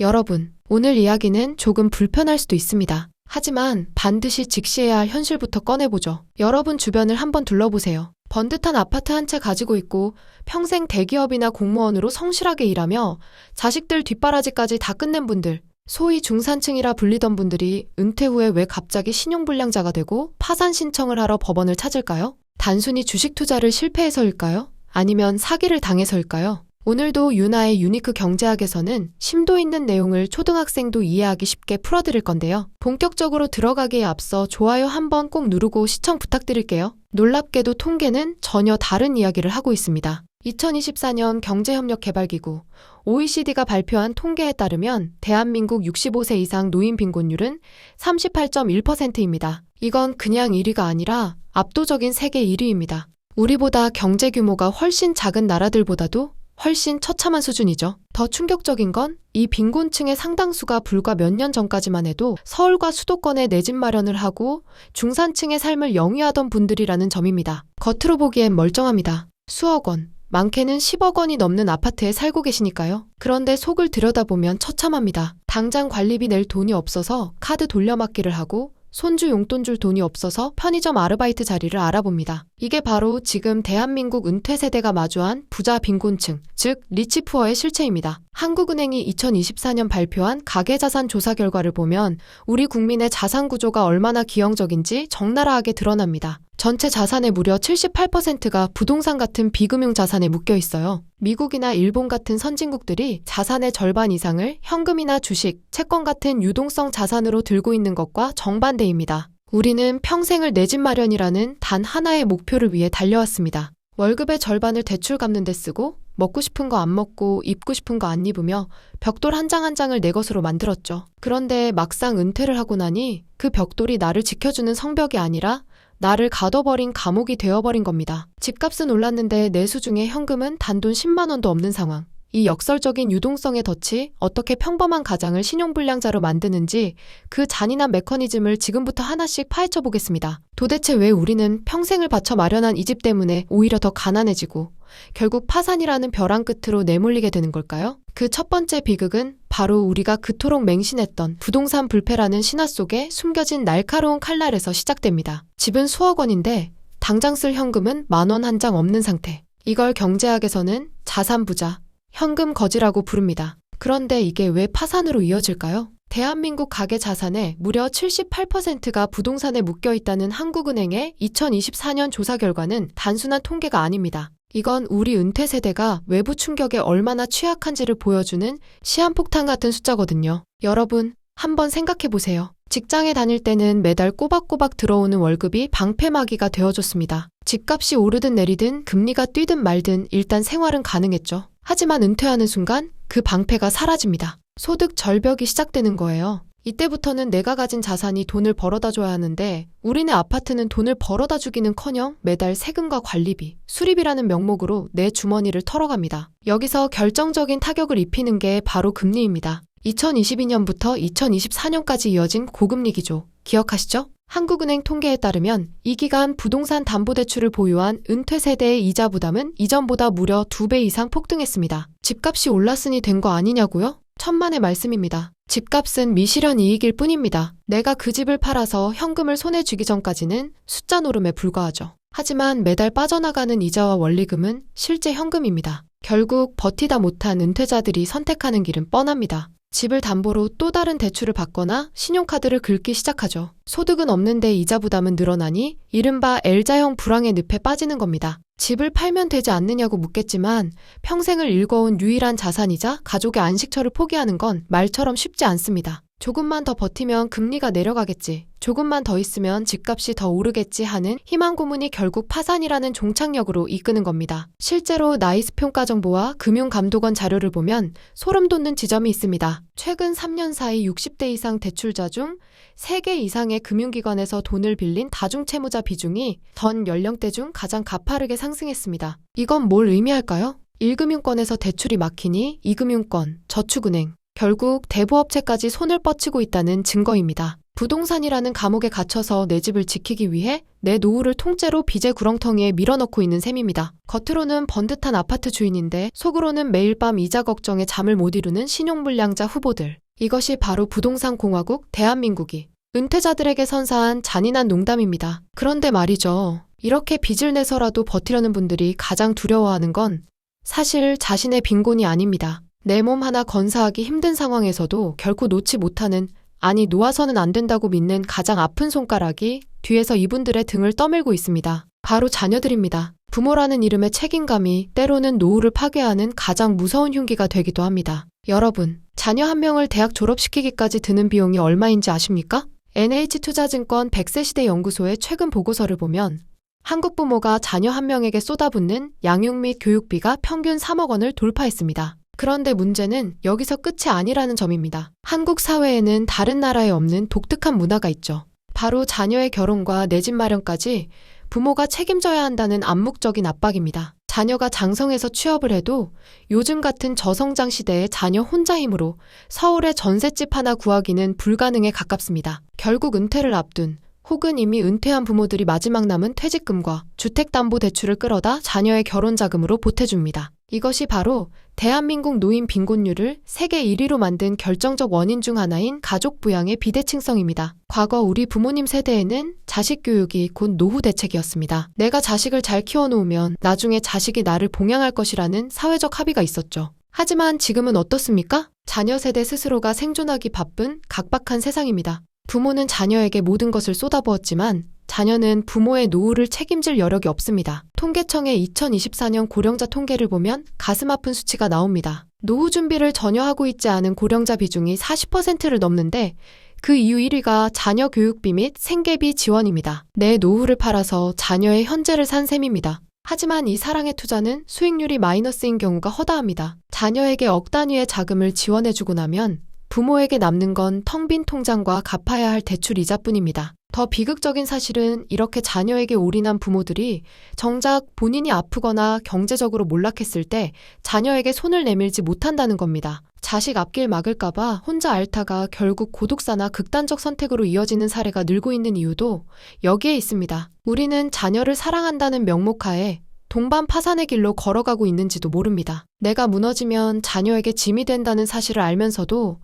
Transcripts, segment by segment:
여러분, 오늘 이야기는 조금 불편할 수도 있습니다. 하지만 반드시 직시해야 할 현실부터 꺼내보죠. 여러분 주변을 한번 둘러보세요. 번듯한 아파트 한 채 가지고 있고 평생 대기업이나 공무원으로 성실하게 일하며 자식들 뒷바라지까지 다 끝낸 분들, 소위 중산층이라 불리던 분들이 은퇴 후에 왜 갑자기 신용불량자가 되고 파산 신청을 하러 법원을 찾을까요? 단순히 주식 투자를 실패해서일까요? 아니면 사기를 당해서일까요? 오늘도 유나의 유니크 경제학에서는 심도 있는 내용을 초등학생도 이해하기 쉽게 풀어드릴 건데요. 본격적으로 들어가기에 앞서 좋아요 한번 꼭 누르고 시청 부탁드릴게요. 놀랍게도 통계는 전혀 다른 이야기를 하고 있습니다. 2024년 경제협력개발기구 OECD가 발표한 통계에 따르면 대한민국 65세 이상 노인 빈곤율은 38.1%입니다. 이건 그냥 1위가 아니라 압도적인 세계 1위입니다. 우리보다 경제 규모가 훨씬 작은 나라들보다도 훨씬 처참한 수준이죠. 더 충격적인 건 이 빈곤층의 상당수가 불과 몇 년 전까지만 해도 서울과 수도권에 내 집 마련을 하고 중산층의 삶을 영위하던 분들이라는 점입니다. 겉으로 보기엔 멀쩡합니다. 수억 원, 많게는 10억 원이 넘는 아파트에 살고 계시니까요. 그런데 속을 들여다보면 처참합니다. 당장 관리비 낼 돈이 없어서 카드 돌려막기를 하고 손주 용돈 줄 돈이 없어서 편의점 아르바이트 자리를 알아봅니다. 이게 바로 지금 대한민국 은퇴 세대가 마주한 부자 빈곤층, 즉 리치푸어의 실체입니다. 한국은행이 2024년 발표한 가계자산 조사 결과를 보면 우리 국민의 자산 구조가 얼마나 기형적인지 적나라하게 드러납니다. 전체 자산의 무려 78%가 부동산 같은 비금융 자산에 묶여 있어요. 미국이나 일본 같은 선진국들이 자산의 절반 이상을 현금이나 주식, 채권 같은 유동성 자산으로 들고 있는 것과 정반대입니다. 우리는 평생을 내 집 마련이라는 단 하나의 목표를 위해 달려왔습니다. 월급의 절반을 대출 갚는 데 쓰고 먹고 싶은 거 안 먹고 입고 싶은 거 안 입으며 벽돌 한 장 한 장을 내 것으로 만들었죠. 그런데 막상 은퇴를 하고 나니 그 벽돌이 나를 지켜주는 성벽이 아니라 나를 가둬버린 감옥이 되어버린 겁니다. 집값은 올랐는데 내수 중에 현금은 단돈 10만 원도 없는 상황. 이 역설적인 유동성의 덫이 어떻게 평범한 가장을 신용불량자로 만드는지 그 잔인한 메커니즘을 지금부터 하나씩 파헤쳐 보겠습니다. 도대체 왜 우리는 평생을 바쳐 마련한 이 집 때문에 오히려 더 가난해지고 결국 파산이라는 벼랑 끝으로 내몰리게 되는 걸까요? 그 첫 번째 비극은 바로 우리가 그토록 맹신했던 부동산 불패라는 신화 속에 숨겨진 날카로운 칼날에서 시작됩니다. 집은 수억 원인데 당장 쓸 현금은 10,000원 한 장 없는 상태. 이걸 경제학에서는 자산 부자, 현금 거지라고 부릅니다. 그런데 이게 왜 파산으로 이어질까요? 대한민국 가계 자산의 무려 78%가 부동산에 묶여 있다는 한국은행의 2024년 조사 결과는 단순한 통계가 아닙니다. 이건 우리 은퇴 세대가 외부 충격에 얼마나 취약한지를 보여주는 시한폭탄 같은 숫자거든요. 여러분, 한번 생각해보세요. 직장에 다닐 때는 매달 꼬박꼬박 들어오는 월급이 방패막이가 되어줬습니다. 집값이 오르든 내리든 금리가 뛰든 말든 일단 생활은 가능했죠. 하지만 은퇴하는 순간 그 방패가 사라집니다. 소득 절벽이 시작되는 거예요. 이때부터는 내가 가진 자산이 돈을 벌어다 줘야 하는데 우리네 아파트는 돈을 벌어다 주기는커녕 매달 세금과 관리비, 수리비라는 명목으로 내 주머니를 털어갑니다. 여기서 결정적인 타격을 입히는 게 바로 금리입니다. 2022년부터 2024년까지 이어진 고금리 기조, 기억하시죠? 한국은행 통계에 따르면 이 기간 부동산 담보대출을 보유한 은퇴 세대의 이자 부담은 이전보다 무려 2배 이상 폭등했습니다. 집값이 올랐으니 된 거 아니냐고요? 천만의 말씀입니다. 집값은 미실현 이익일 뿐입니다. 내가 그 집을 팔아서 현금을 손에 쥐기 전까지는 숫자 노름에 불과하죠. 하지만 매달 빠져나가는 이자와 원리금은 실제 현금입니다. 결국 버티다 못한 은퇴자들이 선택하는 길은 뻔합니다. 집을 담보로 또 다른 대출을 받거나 신용카드를 긁기 시작하죠. 소득은 없는데 이자 부담은 늘어나니 이른바 L자형 불황의 늪에 빠지는 겁니다. 집을 팔면 되지 않느냐고 묻겠지만 평생을 일궈온 유일한 자산이자 가족의 안식처를 포기하는 건 말처럼 쉽지 않습니다. 조금만 더 버티면 금리가 내려가겠지. 조금만 더 있으면 집값이 더 오르겠지 하는 희망 고문이 결국 파산이라는 종착역으로 이끄는 겁니다. 실제로 나이스 평가정보와 금융감독원 자료를 보면 소름 돋는 지점이 있습니다. 최근 3년 사이 60대 이상 대출자 중 3개 이상의 금융기관에서 돈을 빌린 다중채무자 비중이 전 연령대 중 가장 가파르게 상승했습니다. 이건 뭘 의미할까요? 1금융권에서 대출이 막히니 2금융권, 저축은행, 결국 대부업체까지 손을 뻗치고 있다는 증거입니다. 부동산이라는 감옥에 갇혀서 내 집을 지키기 위해 내 노후를 통째로 빚의 구렁텅이에 밀어넣고 있는 셈입니다. 겉으로는 번듯한 아파트 주인인데 속으로는 매일 밤 이자 걱정에 잠을 못 이루는 신용불량자 후보들. 이것이 바로 부동산 공화국 대한민국이 은퇴자들에게 선사한 잔인한 농담입니다. 그런데 말이죠. 이렇게 빚을 내서라도 버티려는 분들이 가장 두려워하는 건 사실 자신의 빈곤이 아닙니다. 내 몸 하나 건사하기 힘든 상황에서도 결코 놓지 못하는, 아니 놓아서는 안 된다고 믿는 가장 아픈 손가락이 뒤에서 이분들의 등을 떠밀고 있습니다. 바로 자녀들입니다. 부모라는 이름의 책임감이 때로는 노후를 파괴하는 가장 무서운 흉기가 되기도 합니다. 여러분, 자녀 한 명을 대학 졸업시키기까지 드는 비용이 얼마인지 아십니까? NH투자증권 100세 시대 연구소의 최근 보고서를 보면 한국 부모가 자녀 한 명에게 쏟아붓는 양육 및 교육비가 평균 3억 원을 돌파했습니다. 그런데 문제는 여기서 끝이 아니라는 점입니다. 한국 사회에는 다른 나라에 없는 독특한 문화가 있죠. 바로 자녀의 결혼과 내 집 마련까지 부모가 책임져야 한다는 암묵적인 압박입니다. 자녀가 장성해서 취업을 해도 요즘 같은 저성장 시대에 자녀 혼자 힘으로 서울에 전셋집 하나 구하기는 불가능에 가깝습니다. 결국 은퇴를 앞둔 혹은 이미 은퇴한 부모들이 마지막 남은 퇴직금과 주택담보대출을 끌어다 자녀의 결혼 자금으로 보태줍니다. 이것이 바로 대한민국 노인 빈곤율을 세계 1위로 만든 결정적 원인 중 하나인 가족 부양의 비대칭성입니다. 과거 우리 부모님 세대에는 자식 교육이 곧 노후 대책이었습니다. 내가 자식을 잘 키워놓으면 나중에 자식이 나를 봉양할 것이라는 사회적 합의가 있었죠. 하지만 지금은 어떻습니까? 자녀 세대 스스로가 생존하기 바쁜 각박한 세상입니다. 부모는 자녀에게 모든 것을 쏟아부었지만 자녀는 부모의 노후를 책임질 여력이 없습니다. 통계청의 2024년 고령자 통계를 보면 가슴 아픈 수치가 나옵니다. 노후 준비를 전혀 하고 있지 않은 고령자 비중이 40%를 넘는데 그 이유 1위가 자녀 교육비 및 생계비 지원입니다. 내 노후를 팔아서 자녀의 현재를 산 셈입니다. 하지만 이 사랑의 투자는 수익률이 마이너스인 경우가 허다합니다. 자녀에게 억 단위의 자금을 지원해주고 나면 부모에게 남는 건 텅 빈 통장과 갚아야 할 대출 이자뿐입니다. 더 비극적인 사실은 이렇게 자녀에게 올인한 부모들이 정작 본인이 아프거나 경제적으로 몰락했을 때 자녀에게 손을 내밀지 못한다는 겁니다. 자식 앞길 막을까봐 혼자 앓다가 결국 고독사나 극단적 선택으로 이어지는 사례가 늘고 있는 이유도 여기에 있습니다. 우리는 자녀를 사랑한다는 명목하에 동반 파산의 길로 걸어가고 있는지도 모릅니다. 내가 무너지면 자녀에게 짐이 된다는 사실을 알면서도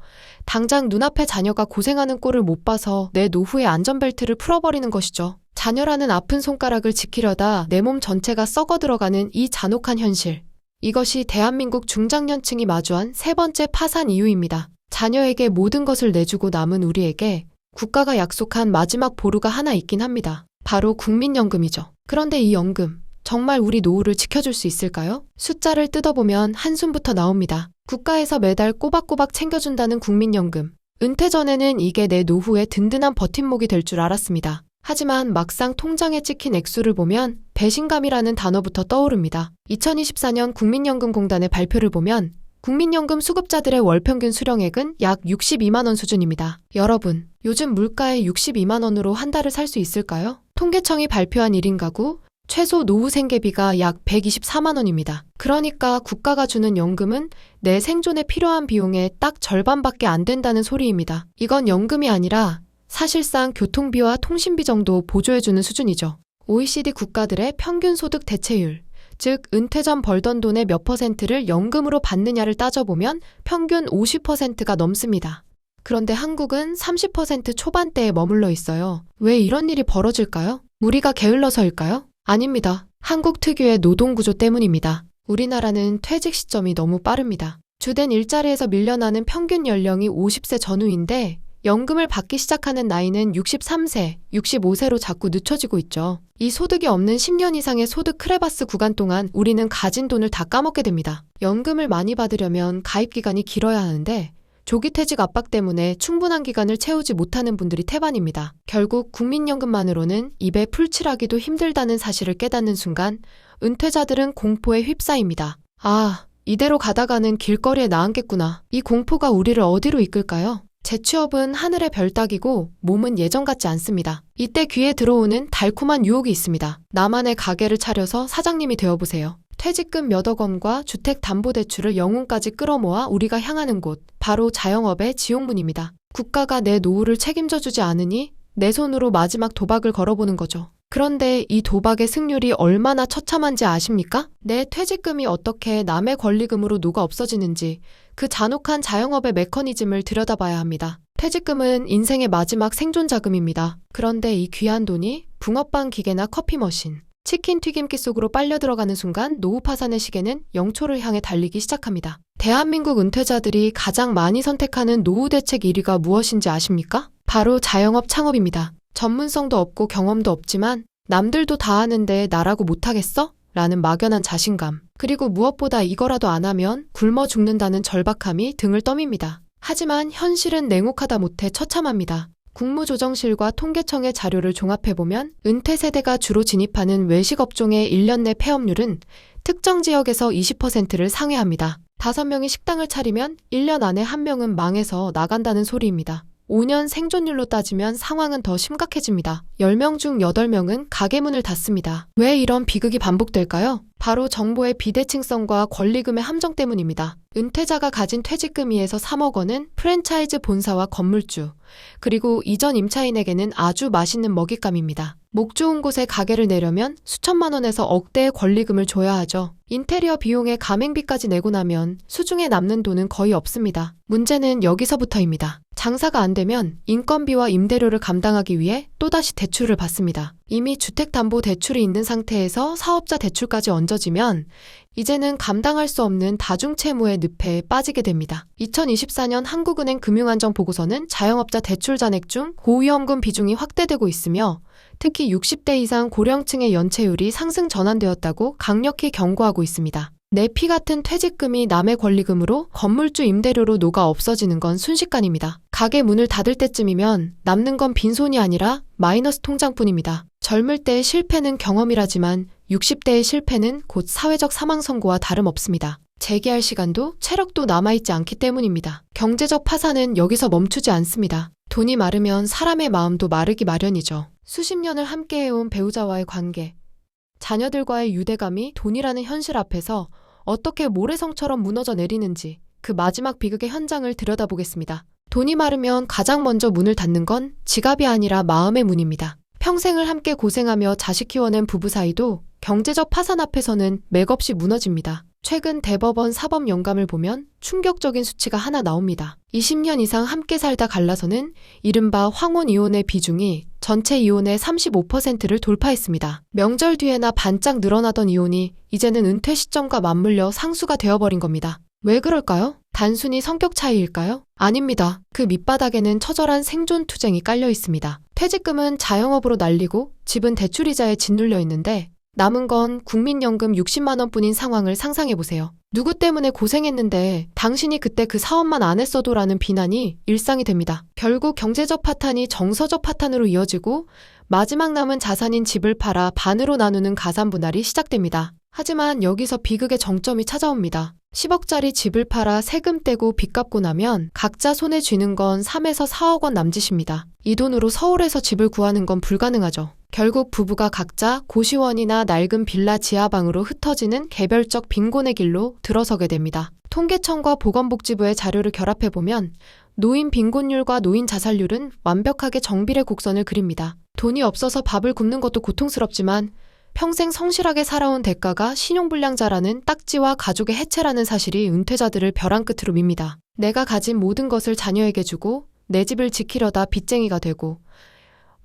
당장 눈앞에 자녀가 고생하는 꼴을 못 봐서 내 노후의 안전벨트를 풀어버리는 것이죠. 자녀라는 아픈 손가락을 지키려다 내 몸 전체가 썩어 들어가는 이 잔혹한 현실. 이것이 대한민국 중장년층이 마주한 세 번째 파산 이유입니다. 자녀에게 모든 것을 내주고 남은 우리에게 국가가 약속한 마지막 보루가 하나 있긴 합니다. 바로 국민연금이죠. 그런데 이 연금, 정말 우리 노후를 지켜줄 수 있을까요? 숫자를 뜯어보면 한숨부터 나옵니다. 국가에서 매달 꼬박꼬박 챙겨준다는 국민연금. 은퇴 전에는 이게 내 노후의 든든한 버팀목이 될 줄 알았습니다. 하지만 막상 통장에 찍힌 액수를 보면 배신감이라는 단어부터 떠오릅니다. 2024년 국민연금공단의 발표를 보면 국민연금 수급자들의 월 평균 수령액은 약 62만 원 수준입니다. 여러분, 요즘 물가에 62만 원으로 한 달을 살 수 있을까요? 통계청이 발표한 1인 가구 최소 노후 생계비가 약 124만 원입니다. 그러니까 국가가 주는 연금은 내 생존에 필요한 비용의 딱 절반밖에 안 된다는 소리입니다. 이건 연금이 아니라 사실상 교통비와 통신비 정도 보조해주는 수준이죠. OECD 국가들의 평균 소득 대체율, 즉 은퇴 전 벌던 돈의 몇 퍼센트를 연금으로 받느냐를 따져보면 평균 50%가 넘습니다. 그런데 한국은 30% 초반대에 머물러 있어요. 왜 이런 일이 벌어질까요? 우리가 게을러서일까요? 아닙니다. 한국 특유의 노동구조 때문입니다. 우리나라는 퇴직 시점이 너무 빠릅니다. 주된 일자리에서 밀려나는 평균 연령이 50세 전후인데 연금을 받기 시작하는 나이는 63세, 65세로 자꾸 늦춰지고 있죠. 이 소득이 없는 10년 이상의 소득 크레바스 구간 동안 우리는 가진 돈을 다 까먹게 됩니다. 연금을 많이 받으려면 가입 기간이 길어야 하는데 조기 퇴직 압박 때문에 충분한 기간을 채우지 못하는 분들이 태반입니다. 결국 국민연금만으로는 입에 풀칠하기도 힘들다는 사실을 깨닫는 순간 은퇴자들은 공포에 휩싸입니다. 아, 이대로 가다가는 길거리에 나앉겠구나. 이 공포가 우리를 어디로 이끌까요? 재취업은 하늘의 별 따기고 몸은 예전 같지 않습니다. 이때 귀에 들어오는 달콤한 유혹이 있습니다. 나만의 가게를 차려서 사장님이 되어보세요. 퇴직금 몇억 원과 주택담보대출을 영혼까지 끌어모아 우리가 향하는 곳, 바로 자영업의 지옥문입니다. 국가가 내 노후를 책임져주지 않으니 내 손으로 마지막 도박을 걸어보는 거죠. 그런데 이 도박의 승률이 얼마나 처참한지 아십니까? 내 퇴직금이 어떻게 남의 권리금으로 녹아 없어지는지 그 잔혹한 자영업의 메커니즘을 들여다봐야 합니다. 퇴직금은 인생의 마지막 생존 자금입니다. 그런데 이 귀한 돈이 붕어빵 기계나 커피 머신, 치킨 튀김기 속으로 빨려 들어가는 순간 노후 파산의 시계는 영초를 향해 달리기 시작합니다. 대한민국 은퇴자들이 가장 많이 선택하는 노후 대책 1위가 무엇인지 아십니까? 바로 자영업 창업입니다. 전문성도 없고 경험도 없지만 남들도 다 하는데 나라고 못하겠어? 라는 막연한 자신감. 그리고 무엇보다 이거라도 안 하면 굶어 죽는다는 절박함이 등을 떠밉니다. 하지만 현실은 냉혹하다 못해 처참합니다. 국무조정실과 통계청의 자료를 종합해보면 은퇴 세대가 주로 진입하는 외식업종의 1년 내 폐업률은 특정 지역에서 20%를 상회합니다. 5명이 식당을 차리면 1년 안에 1명은 망해서 나간다는 소리입니다. 5년 생존율로 따지면 상황은 더 심각해집니다. 10명 중 8명은 가게 문을 닫습니다. 왜 이런 비극이 반복될까요? 바로 정보의 비대칭성과 권리금의 함정 때문입니다. 은퇴자가 가진 퇴직금위에서 3억 원은 프랜차이즈 본사와 건물주, 그리고 이전 임차인에게는 아주 맛있는 먹잇감입니다. 목 좋은 곳에 가게를 내려면 수천만 원에서 억대의 권리금을 줘야 하죠. 인테리어 비용에 가맹비까지 내고 나면 수중에 남는 돈은 거의 없습니다. 문제는 여기서부터입니다. 장사가 안 되면 인건비와 임대료를 감당하기 위해 또다시 대출을 받습니다. 이미 주택담보대출이 있는 상태에서 사업자 대출까지 얹어지면 이제는 감당할 수 없는 다중채무의 늪에 빠지게 됩니다. 2024년 한국은행 금융안정보고서는 자영업자 대출 잔액 중 고위험금 비중이 확대되고 있으며 특히 60대 이상 고령층의 연체율이 상승 전환되었다고 강력히 경고하고 있습니다. 내 피 같은 퇴직금이 남의 권리금으로 건물주 임대료로 녹아 없어지는 건 순식간입니다. 가게 문을 닫을 때쯤이면 남는 건 빈손이 아니라 마이너스 통장뿐입니다. 젊을 때의 실패는 경험이라지만 60대의 실패는 곧 사회적 사망 선고와 다름없습니다. 재기할 시간도 체력도 남아있지 않기 때문입니다. 경제적 파산은 여기서 멈추지 않습니다. 돈이 마르면 사람의 마음도 마르기 마련이죠. 수십 년을 함께해온 배우자와의 관계, 자녀들과의 유대감이 돈이라는 현실 앞에서 어떻게 모래성처럼 무너져 내리는지 그 마지막 비극의 현장을 들여다보겠습니다. 돈이 마르면 가장 먼저 문을 닫는 건 지갑이 아니라 마음의 문입니다. 평생을 함께 고생하며 자식 키워낸 부부 사이도 경제적 파산 앞에서는 맥없이 무너집니다. 최근 대법원 사법 영감을 보면 충격적인 수치가 하나 나옵니다. 20년 이상 함께 살다 갈라서는 이른바 황혼 이혼의 비중이 전체 이혼의 35%를 돌파했습니다. 명절 뒤에나 반짝 늘어나던 이혼이 이제는 은퇴 시점과 맞물려 상수가 되어버린 겁니다. 왜 그럴까요? 단순히 성격 차이일까요? 아닙니다. 그 밑바닥에는 처절한 생존 투쟁이 깔려 있습니다. 퇴직금은 자영업으로 날리고 집은 대출이자에 짓눌려 있는데 남은 건 국민연금 60만 원뿐인 상황을 상상해보세요. 누구 때문에 고생했는데 당신이 그때 그 사업만 안 했어도라는 비난이 일상이 됩니다. 결국 경제적 파탄이 정서적 파탄으로 이어지고 마지막 남은 자산인 집을 팔아 반으로 나누는 가산분할이 시작됩니다. 하지만 여기서 비극의 정점이 찾아옵니다. 10억짜리 집을 팔아 세금 떼고 빚 갚고 나면 각자 손에 쥐는 건 3에서 4억 원 남짓입니다. 이 돈으로 서울에서 집을 구하는 건 불가능하죠. 결국 부부가 각자 고시원이나 낡은 빌라 지하방으로 흩어지는 개별적 빈곤의 길로 들어서게 됩니다. 통계청과 보건복지부의 자료를 결합해보면 노인 빈곤율과 노인 자살률은 완벽하게 정비례 곡선을 그립니다. 돈이 없어서 밥을 굶는 것도 고통스럽지만 평생 성실하게 살아온 대가가 신용불량자라는 딱지와 가족의 해체라는 사실이 은퇴자들을 벼랑 끝으로 밉니다. 내가 가진 모든 것을 자녀에게 주고 내 집을 지키려다 빚쟁이가 되고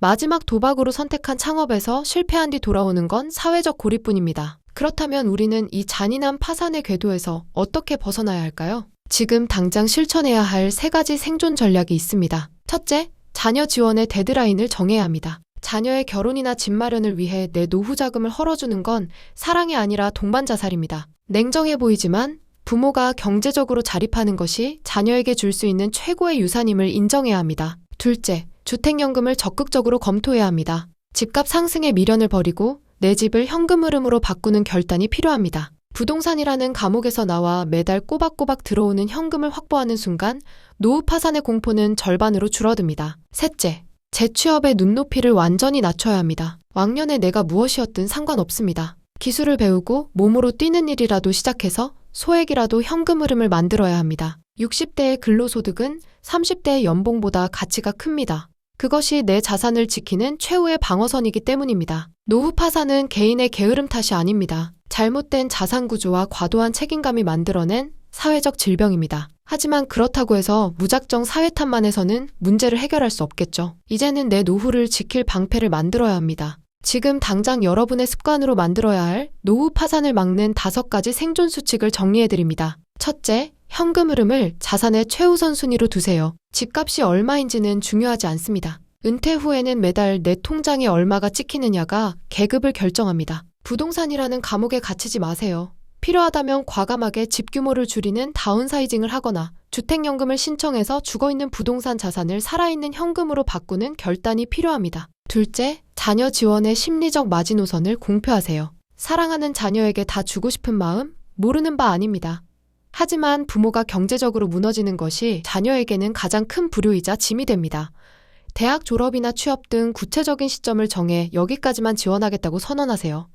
마지막 도박으로 선택한 창업에서 실패한 뒤 돌아오는 건 사회적 고립뿐입니다. 그렇다면 우리는 이 잔인한 파산의 궤도에서 어떻게 벗어나야 할까요? 지금 당장 실천해야 할 3가지 생존 전략이 있습니다. 첫째, 자녀 지원의 데드라인을 정해야 합니다. 자녀의 결혼이나 집 마련을 위해 내 노후 자금을 헐어주는 건 사랑이 아니라 동반 자살입니다. 냉정해 보이지만 부모가 경제적으로 자립하는 것이 자녀에게 줄 수 있는 최고의 유산임을 인정해야 합니다. 둘째, 주택연금을 적극적으로 검토해야 합니다. 집값 상승에 미련을 버리고 내 집을 현금 흐름으로 바꾸는 결단이 필요합니다. 부동산이라는 감옥에서 나와 매달 꼬박꼬박 들어오는 현금을 확보하는 순간 노후 파산의 공포는 절반으로 줄어듭니다. 셋째, 재취업의 눈높이를 완전히 낮춰야 합니다. 왕년에 내가 무엇이었든 상관없습니다. 기술을 배우고 몸으로 뛰는 일이라도 시작해서 소액이라도 현금 흐름을 만들어야 합니다. 60대의 근로소득은 30대의 연봉보다 가치가 큽니다. 그것이 내 자산을 지키는 최후의 방어선이기 때문입니다. 노후 파산은 개인의 게으름 탓이 아닙니다. 잘못된 자산 구조와 과도한 책임감이 만들어낸 사회적 질병입니다. 하지만 그렇다고 해서 무작정 사회 탓만 해서는 문제를 해결할 수 없겠죠. 이제는 내 노후를 지킬 방패를 만들어야 합니다. 지금 당장 여러분의 습관으로 만들어야 할 노후 파산을 막는 5가지 생존 수칙을 정리해드립니다. 첫째, 현금 흐름을 자산의 최우선 순위로 두세요. 집값이 얼마인지는 중요하지 않습니다. 은퇴 후에는 매달 내 통장에 얼마가 찍히느냐가 계급을 결정합니다. 부동산이라는 감옥에 갇히지 마세요. 필요하다면 과감하게 집 규모를 줄이는 다운사이징을 하거나 주택연금을 신청해서 죽어있는 부동산 자산을 살아있는 현금으로 바꾸는 결단이 필요합니다. 둘째, 자녀 지원의 심리적 마지노선을 공표하세요. 사랑하는 자녀에게 다 주고 싶은 마음 모르는 바 아닙니다. 하지만 부모가 경제적으로 무너지는 것이 자녀에게는 가장 큰 불효이자 짐이 됩니다. 대학 졸업이나 취업 등 구체적인 시점을 정해 여기까지만 지원하겠다고 선언하세요.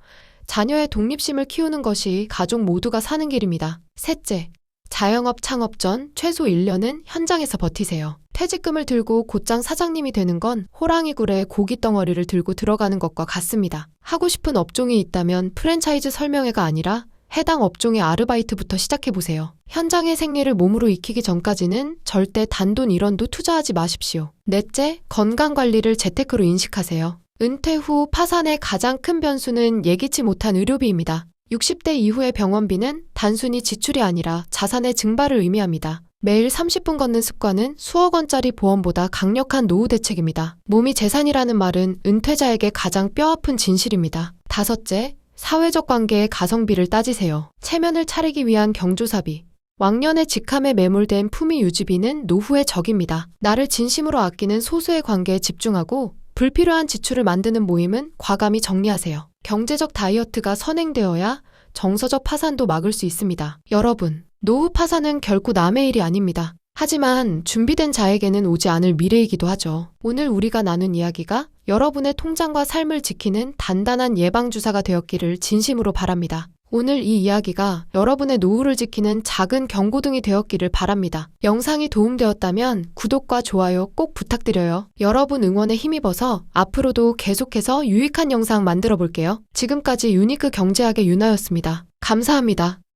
자녀의 독립심을 키우는 것이 가족 모두가 사는 길입니다. 셋째, 자영업 창업 전 최소 1년은 현장에서 버티세요. 퇴직금을 들고 곧장 사장님이 되는 건 호랑이 굴에 고기 덩어리를 들고 들어가는 것과 같습니다. 하고 싶은 업종이 있다면 프랜차이즈 설명회가 아니라 해당 업종의 아르바이트부터 시작해보세요. 현장의 생리를 몸으로 익히기 전까지는 절대 단돈 1원도 투자하지 마십시오. 넷째, 건강관리를 재테크로 인식하세요. 은퇴 후 파산의 가장 큰 변수는 예기치 못한 의료비입니다. 60대 이후의 병원비는 단순히 지출이 아니라 자산의 증발을 의미합니다. 매일 30분 걷는 습관은 수억 원짜리 보험보다 강력한 노후 대책입니다. 몸이 재산이라는 말은 은퇴자에게 가장 뼈아픈 진실입니다. 다섯째, 사회적 관계의 가성비를 따지세요. 체면을 차리기 위한 경조사비, 왕년의 직함에 매몰된 품위 유지비는 노후의 적입니다. 나를 진심으로 아끼는 소수의 관계에 집중하고 불필요한 지출을 만드는 모임은 과감히 정리하세요. 경제적 다이어트가 선행되어야 정서적 파산도 막을 수 있습니다. 여러분, 노후 파산은 결코 남의 일이 아닙니다. 하지만 준비된 자에게는 오지 않을 미래이기도 하죠. 오늘 우리가 나눈 이야기가 여러분의 통장과 삶을 지키는 단단한 예방주사가 되었기를 진심으로 바랍니다. 오늘 이 이야기가 여러분의 노후를 지키는 작은 경고등이 되었기를 바랍니다. 영상이 도움되었다면 구독과 좋아요 꼭 부탁드려요. 여러분 응원에 힘입어서 앞으로도 계속해서 유익한 영상 만들어 볼게요. 지금까지 유니크 경제학의 유나였습니다. 감사합니다.